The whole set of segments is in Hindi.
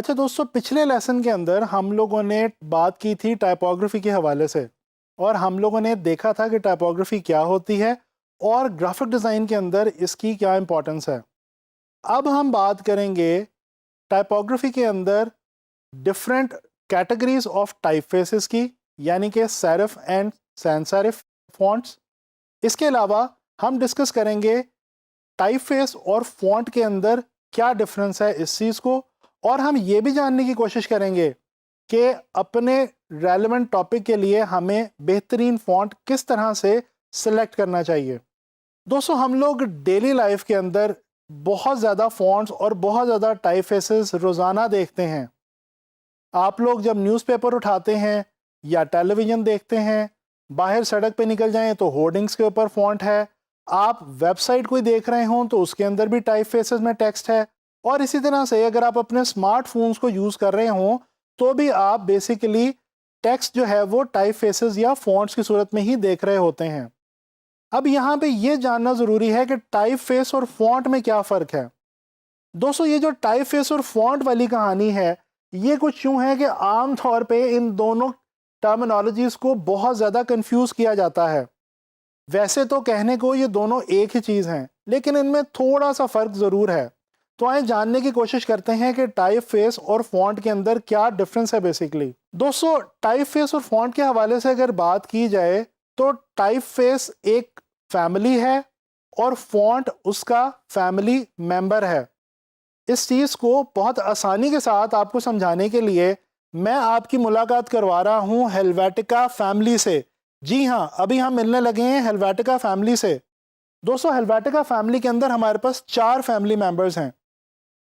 अच्छा दोस्तों, पिछले लेसन के अंदर हम लोगों ने बात की थी टाइपोग्राफी के हवाले से, और हम लोगों ने देखा था कि टाइपोग्राफी क्या होती है और ग्राफिक डिज़ाइन के अंदर इसकी क्या इंपॉर्टेंस है। अब हम बात करेंगे टाइपोग्राफी के अंदर डिफरेंट कैटेगरीज ऑफ टाइपफेसेस की, यानी कि serif and sans serif fonts. इसके अलावा हम डिस्कस करेंगे टाइपफेस और फॉन्ट के अंदर क्या डिफरेंस है इस चीज़ को, और हम ये भी जानने की कोशिश करेंगे कि अपने रेलेवेंट टॉपिक के लिए हमें बेहतरीन फॉन्ट किस तरह से सिलेक्ट करना चाहिए। दोस्तों, हम लोग डेली लाइफ के अंदर बहुत ज़्यादा फॉन्ट्स और बहुत ज़्यादा टाइपफेसेस रोज़ाना देखते हैं। आप लोग जब न्यूज़पेपर उठाते हैं या टेलीविज़न देखते हैं, बाहर सड़क पे निकल जाएं तो होर्डिंग्स के ऊपर फॉन्ट है, आप वेबसाइट कोई देख रहे हों तो उसके अंदर भी टाइपफेसेस में टेक्स्ट है, और इसी तरह से अगर आप अपने स्मार्टफोन्स को यूज़ कर रहे हों तो भी आप बेसिकली टेक्स्ट जो है वो टाइपफेसेस या फॉन्ट्स की सूरत में ही देख रहे होते हैं। अब यहाँ पे ये जानना ज़रूरी है कि टाइपफेस और फॉन्ट में क्या फ़र्क है। दोस्तों, ये जो टाइपफेस और फॉन्ट वाली कहानी है, ये कुछ यूं है कि आम तौर पे इन दोनों टर्मिनोलॉजीज को बहुत ज़्यादा कंफ्यूज किया जाता है। वैसे तो कहने को ये दोनों एक ही चीज़ हैं, लेकिन इनमें थोड़ा सा फ़र्क ज़रूर है। तो आए जानने की कोशिश करते हैं कि टाइपफेस और फॉन्ट के अंदर क्या डिफरेंस है बेसिकली। दोस्तों, टाइपफेस और फॉन्ट के हवाले से अगर बात की जाए तो टाइपफेस एक फैमिली है और फॉन्ट उसका फैमिली मेंबर है। इस चीज़ को बहुत आसानी के साथ आपको समझाने के लिए मैं आपकी मुलाकात करवा रहा हूँ हेल्वेटिका फैमिली से। जी हाँ, अभी हम मिलने लगे हैं हेल्वेटिका फैमिली से। दोस्तों, हेल्वेटिका फैमिली के अंदर हमारे पास 4 फैमिली मेंबर्स हैं।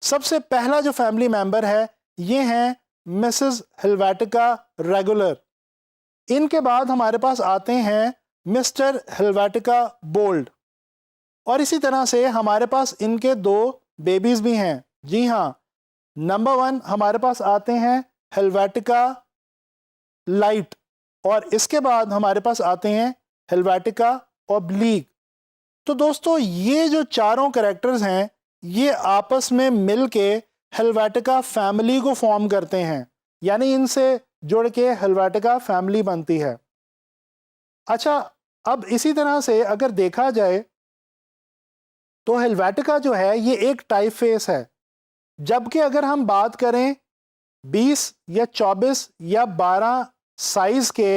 सबसे पहला जो फैमिली मेंबर है ये हैं मिसेस हेल्वेटिका रेगुलर। इनके बाद हमारे पास आते हैं मिस्टर हेल्वेटिका बोल्ड, और इसी तरह से हमारे पास इनके 2 बेबीज भी हैं। जी हाँ, नंबर 1 हमारे पास आते हैं हेल्वेटिका लाइट, और इसके बाद हमारे पास आते हैं हेल्वेटिका ऑब्लीक। तो दोस्तों, ये जो चारों कैरेक्टर्स हैं ये आपस में मिलके हेल्वेटिका फैमिली को फॉर्म करते हैं, यानी इनसे जुड़ के हेल्वेटिका फैमिली बनती है। अच्छा, अब इसी तरह से अगर देखा जाए तो हेल्वेटिका जो है ये एक टाइपफेस है, जबकि अगर हम बात करें 20 या 24 या 12 साइज के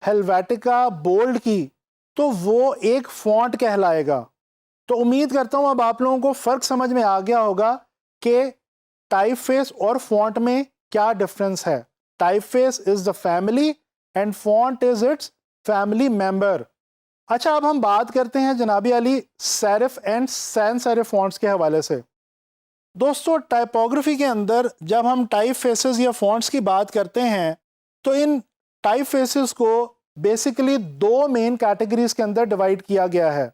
हेल्वेटिका बोल्ड की, तो वो एक फॉन्ट कहलाएगा। तो उम्मीद करता हूं अब आप लोगों को फ़र्क समझ में आ गया होगा कि टाइपफेस और फॉन्ट में क्या डिफरेंस है। Typeface is the family and font is its family member. अच्छा, अब हम बात करते हैं जनाबी अली serif and sans serif fonts के हवाले से। दोस्तों, टाइपोग्राफी के अंदर जब हम टाइपफेसेस या फॉन्ट्स की बात करते हैं तो इन टाइपफेसेस को बेसिकली 2 मेन कैटेगरीज के अंदर डिवाइड किया गया है।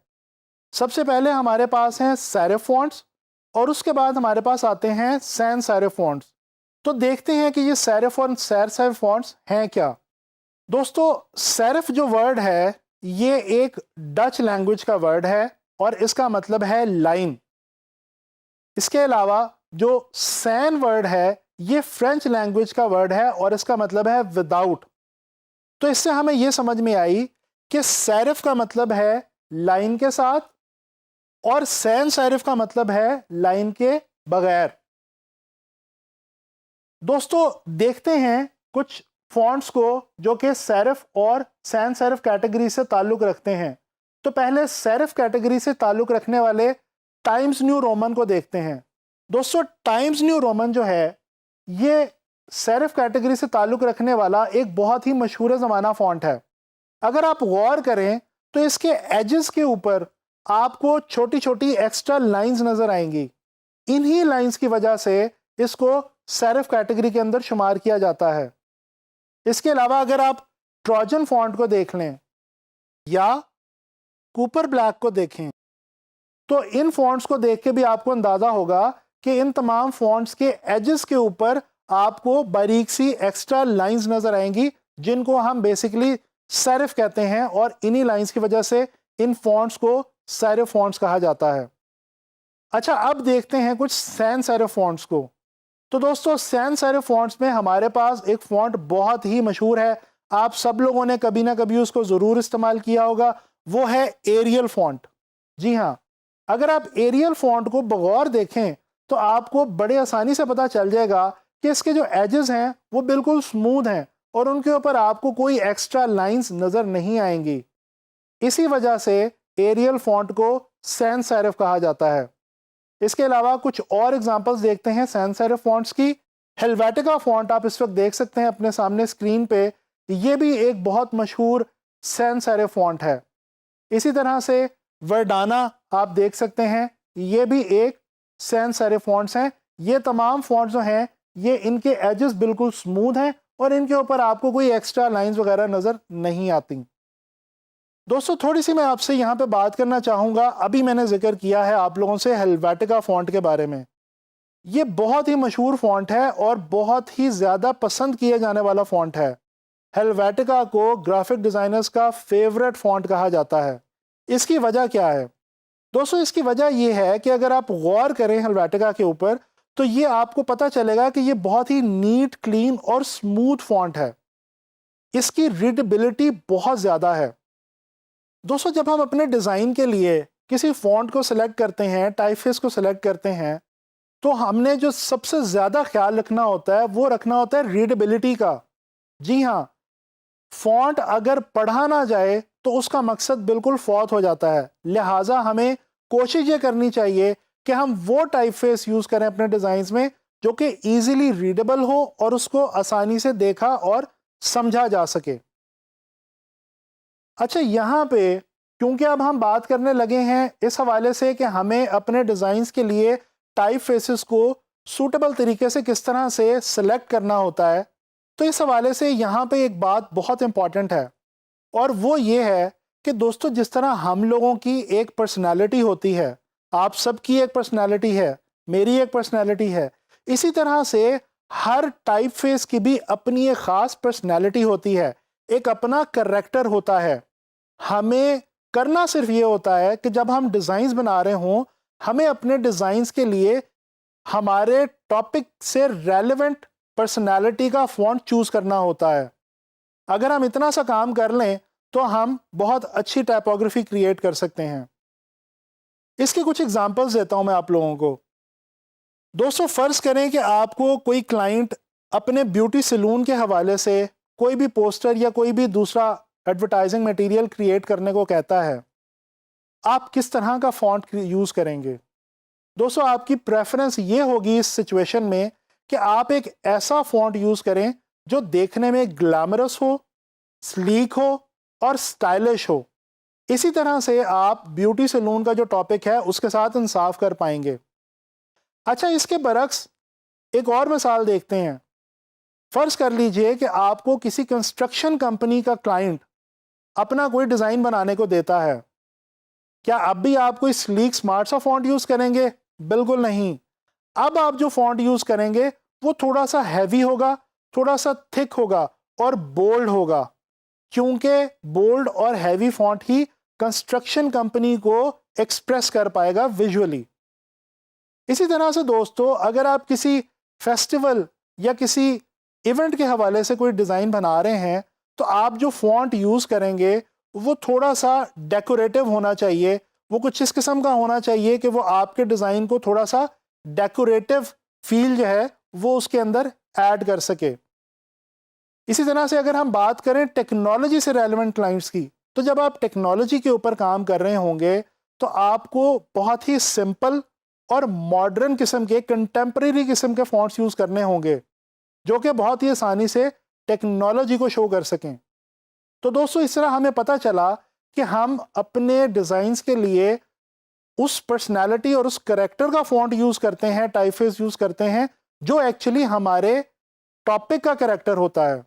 सबसे पहले हमारे पास हैं सेरिफ फॉन्ट्स, और उसके बाद हमारे पास आते हैं सैंस सेरिफ फॉन्ट्स। तो देखते हैं कि ये सेरिफ और सैंस सेरिफ फॉन्ट्स हैं क्या। दोस्तों, सेरिफ जो वर्ड है ये एक डच लैंग्वेज का वर्ड है और इसका मतलब है लाइन। इसके अलावा जो सैन वर्ड है ये फ्रेंच लैंग्वेज का वर्ड है और इसका मतलब है विदाउट। तो इससे हमें यह समझ में आई कि सेरिफ का मतलब है लाइन के साथ और सैंस सेरिफ का मतलब है लाइन के बगैर। दोस्तों, देखते हैं कुछ फॉन्ट्स को जो कि सेरिफ और सैंस सेरिफ कैटेगरी से ताल्लुक रखते हैं। तो पहले सेरिफ कैटेगरी से ताल्लुक रखने वाले टाइम्स न्यू रोमन को देखते हैं। दोस्तों, टाइम्स न्यू रोमन जो है ये सेरिफ कैटेगरी से ताल्लुक रखने वाला एक बहुत ही मशहूर ज़माना फॉन्ट है। अगर आप गौर करें तो इसके एजेस के ऊपर आपको छोटी छोटी एक्स्ट्रा लाइंस नजर आएंगी। इन्हीं लाइंस की वजह से इसको सेरिफ कैटेगरी के अंदर शुमार किया जाता है। इसके अलावा अगर आप ट्रोजन फॉन्ट को देख लें या कूपर ब्लैक को देखें तो इन फॉन्ट्स को देख के भी आपको अंदाजा होगा कि इन तमाम फॉन्ट्स के एजेस के ऊपर आपको बारीक सी एक्स्ट्रा लाइंस नजर आएंगी जिनको हम बेसिकली सेरिफ कहते हैं, और इन्हीं लाइंस की वजह से इन फॉन्ट्स को सेरिफ फॉन्ट्स कहा जाता है। अच्छा, अब देखते हैं कुछ सैंस सेरिफ फॉन्ट्स को। तो दोस्तों सैंस सेरिफ फॉन्ट्स में हमारे पास एक फॉन्ट बहुत ही मशहूर है, आप सब लोगों ने कभी ना कभी उसको ज़रूर इस्तेमाल किया होगा, वो है एरियल फॉन्ट। जी हाँ, अगर आप एरियल फॉन्ट को बगौर देखें तो आपको बड़े आसानी से पता चल जाएगा कि इसके जो एजेस हैं वो बिल्कुल स्मूथ हैं और उनके ऊपर आपको कोई एक्स्ट्रा लाइंस नज़र नहीं आएंगी। इसी वजह से एरियल फॉन्ट को सैंस सेरिफ कहा जाता है। इसके अलावा कुछ और एग्जांपल्स देखते हैं सैंस सेरिफ फॉन्ट्स की। हेल्वेटिका फॉन्ट आप इस वक्त देख सकते हैं अपने सामने स्क्रीन पे, ये भी एक बहुत मशहूर सैंस सेरिफ फॉन्ट है। इसी तरह से वर्डाना आप देख सकते हैं, ये भी एक सैंस सेरिफ फॉन्ट्स हैं। ये तमाम फॉन्ट्स जो हैं ये इनके एजेस बिल्कुल स्मूथ हैं और इनके ऊपर आपको कोई एक्स्ट्रा लाइंस वगैरह नज़र नहीं आती। दोस्तों थोड़ी सी मैं आपसे यहाँ पे बात करना चाहूँगा, अभी मैंने जिक्र किया है आप लोगों से हेल्वेटिका फॉन्ट के बारे में। ये बहुत ही मशहूर फॉन्ट है और बहुत ही ज़्यादा पसंद किए जाने वाला फॉन्ट है। हेल्वेटिका को ग्राफिक डिज़ाइनर्स का फेवरेट फॉन्ट कहा जाता है। इसकी वजह क्या है दोस्तों? इसकी वजह यह है कि अगर आप गौर करें हेल्वेटिका के ऊपर तो ये आपको पता चलेगा कि ये बहुत ही नीट, क्लीन और स्मूथ फॉन्ट है। इसकी रीडेबिलिटी बहुत ज़्यादा है। दोस्तों जब हम अपने डिज़ाइन के लिए किसी फॉन्ट को सिलेक्ट करते हैं, टाइपफेस को सिलेक्ट करते हैं, तो हमने जो सबसे ज़्यादा ख्याल रखना होता है वो रखना होता है रीडेबिलिटी का। जी हाँ, फॉन्ट अगर पढ़ा ना जाए तो उसका मकसद बिल्कुल फौत हो जाता है। लिहाजा हमें कोशिश ये करनी चाहिए कि हम वो टाइपफेस यूज़ करें अपने डिज़ाइंस में जो कि ईजिली रीडेबल हो और उसको आसानी से देखा और समझा जा सके। अच्छा, यहाँ पे क्योंकि अब हम बात करने लगे हैं इस हवाले से कि हमें अपने डिज़ाइंस के लिए टाइप फेसेस को सूटेबल तरीके से किस तरह से सिलेक्ट करना होता है, तो इस हवाले से यहाँ पे एक बात बहुत इम्पॉर्टेंट है और वो ये है कि दोस्तों जिस तरह हम लोगों की एक पर्सनालिटी होती है, आप सबकी एक पर्सनालिटी है, मेरी एक पर्सनालिटी है, इसी तरह से हर टाइप फेस की भी अपनी एक ख़ास पर्सनालिटी होती है, एक अपना करैक्टर होता है। हमें करना सिर्फ ये होता है कि जब हम डिज़ाइंस बना रहे हों, हमें अपने डिज़ाइंस के लिए हमारे टॉपिक से रेलेवेंट पर्सनालिटी का फॉन्ट चूज़ करना होता है। अगर हम इतना सा काम कर लें तो हम बहुत अच्छी टाइपोग्राफी क्रिएट कर सकते हैं। इसके कुछ एग्जांपल्स देता हूं मैं आप लोगों को। दोस्तों फ़र्ज़ करें कि आपको कोई क्लाइंट अपने ब्यूटी सैलून के हवाले से कोई भी पोस्टर या कोई भी दूसरा एडवर्टाइजिंग मटेरियल क्रिएट करने को कहता है। आप किस तरह का फॉन्ट यूज़ करेंगे? दोस्तों आपकी प्रेफरेंस ये होगी इस सिचुएशन में कि आप एक ऐसा फॉन्ट यूज़ करें जो देखने में ग्लैमरस हो, स्लीक हो और स्टाइलिश हो। इसी तरह से आप ब्यूटी सैलून का जो टॉपिक है उसके साथ इंसाफ कर पाएंगे। अच्छा, इसके बरक्स एक और मिसाल देखते हैं। फ़र्ज़ कर लीजिए कि आपको किसी कंस्ट्रक्शन कंपनी का क्लाइंट अपना कोई डिज़ाइन बनाने को देता है। क्या अब भी आप कोई स्लीक स्मार्ट सा फॉन्ट यूज़ करेंगे? बिल्कुल नहीं। अब आप जो फॉन्ट यूज़ करेंगे वो थोड़ा सा हैवी होगा, थोड़ा सा थिक होगा और बोल्ड होगा, क्योंकि बोल्ड और हैवी फॉन्ट ही कंस्ट्रक्शन कंपनी को एक्सप्रेस कर पाएगा विजुअली। इसी तरह से दोस्तों अगर आप किसी फेस्टिवल या किसी इवेंट के हवाले से कोई डिज़ाइन बना रहे हैं तो आप जो फॉन्ट यूज़ करेंगे वो थोड़ा सा डेकोरेटिव होना चाहिए। वो कुछ इस किस्म का होना चाहिए कि वो आपके डिज़ाइन को थोड़ा सा डेकोरेटिव फील जो है वो उसके अंदर ऐड कर सके। इसी तरह से अगर हम बात करें टेक्नोलॉजी से रेलेवेंट क्लाइंट्स की, तो जब आप टेक्नोलॉजी के ऊपर काम कर रहे होंगे तो आपको बहुत ही सिंपल और मॉडर्न किस्म के, कंटेम्प्रेरी किस्म के फॉन्ट्स यूज़ करने होंगे जो कि बहुत ही आसानी से टेक्नोलॉजी को शो कर सकें। तो दोस्तों इस तरह हमें पता चला कि हम अपने डिज़ाइंस के लिए उस पर्सनालिटी और उस करैक्टर का फॉन्ट यूज़ करते हैं, टाइपफेस यूज़ करते हैं जो एक्चुअली हमारे टॉपिक का करैक्टर होता है।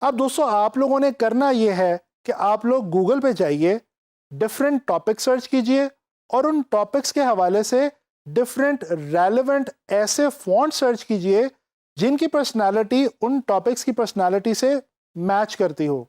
अब दोस्तों आप लोगों ने करना ये है कि आप लोग गूगल पे जाइए, डिफरेंट टॉपिक सर्च कीजिए और उन टॉपिक्स के हवाले से डिफरेंट रेलेवेंट ऐसे फॉन्ट सर्च कीजिए जिनकी पर्सनालिटी उन टॉपिक्स की पर्सनालिटी से मैच करती हो।